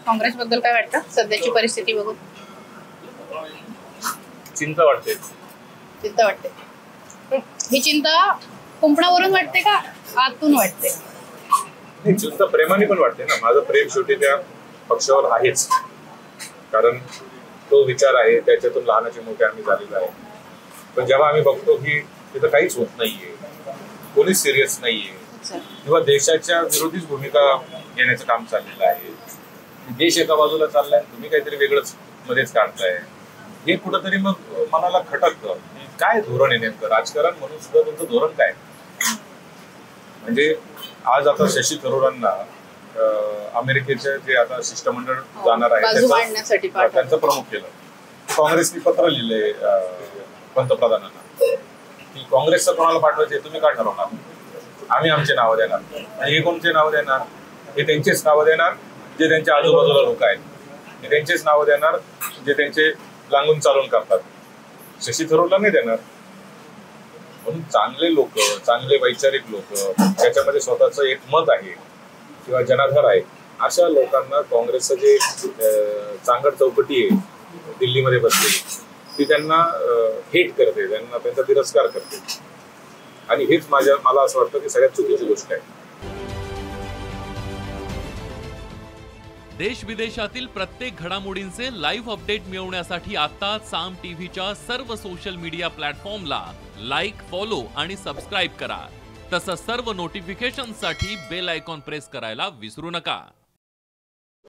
काँग्रेस बद्दल काय वाटतं सध्याची परिस्थिती बघून? चिंता वाटते. चिंता वाटते. ही चिंता कुंपणावरून वाटते का आतून वाटते? नाही, चिंता प्रेमाने पण वाटते ना. माझं प्रेम शेवटी त्या पक्षावर आहेच, कारण तो विचार आहे, त्याच्यातून लहानाचे मोठे आम्ही झालेलो आहे. पण जेव्हा आम्ही बघतो की तिथं काहीच होत नाहीये, कोणीच सिरियस नाहीये किंवा देशाच्या विरोधीच भूमिका घेण्याचं काम चाललेलं आहे, देश एका बाजूला चाललाय, तुम्ही काहीतरी वेगळंच मध्येच काढताय, हे कुठंतरी मग मनाला खटकतं. काय धोरण आहे नेमकं राजकारण म्हणून सुद्धा तुमचं धोरण काय? म्हणजे आज आता शशी थरूरांना अमेरिकेचे जे आता शिष्टमंडळ जाणार आहे त्यांचं प्रमुख केलं. काँग्रेसने पत्र लिहिले पंतप्रधानांना की काँग्रेसचं कोणाला पाठवायचे तुम्ही काय ठरवणार, आम्ही आमचे नावं देणार. आणि हे कोणते नावं देणार? हे त्यांचेच नावं देणार जे त्यांच्या आजूबाजूला लोक आहेत, हे त्यांचेच नावं देणार जे त्यांचे लागून चालून करतात. शशी थरूरला नाही देणार. म्हणून चांगले लोक, चांगले वैचारिक लोक, त्याच्यामध्ये स्वतःच एक मत आहे किंवा जनाधार आहे, अशा लोकांना काँग्रेसचं जे चांगड चौकटी आहे दिल्लीमध्ये बसलेली, ती त्यांना हेट करते, त्यांना त्यांचा तिरस्कार करते. आणि हेच मला असं वाटतं की सगळ्यात चुकीची गोष्ट आहे. देश विदेशातील प्रत्येक घडामोडींचे लाईव्ह अपडेट मिळवण्यासाठी आता साम टीव्हीच्या सर्व सोशल मीडिया प्लॅटफॉर्मला लाईक, फॉलो आणि सबस्क्राईब करा. तसंच सर्व नोटिफिकेशनसाठी बेल आयकॉन प्रेस करायला विसरू नका.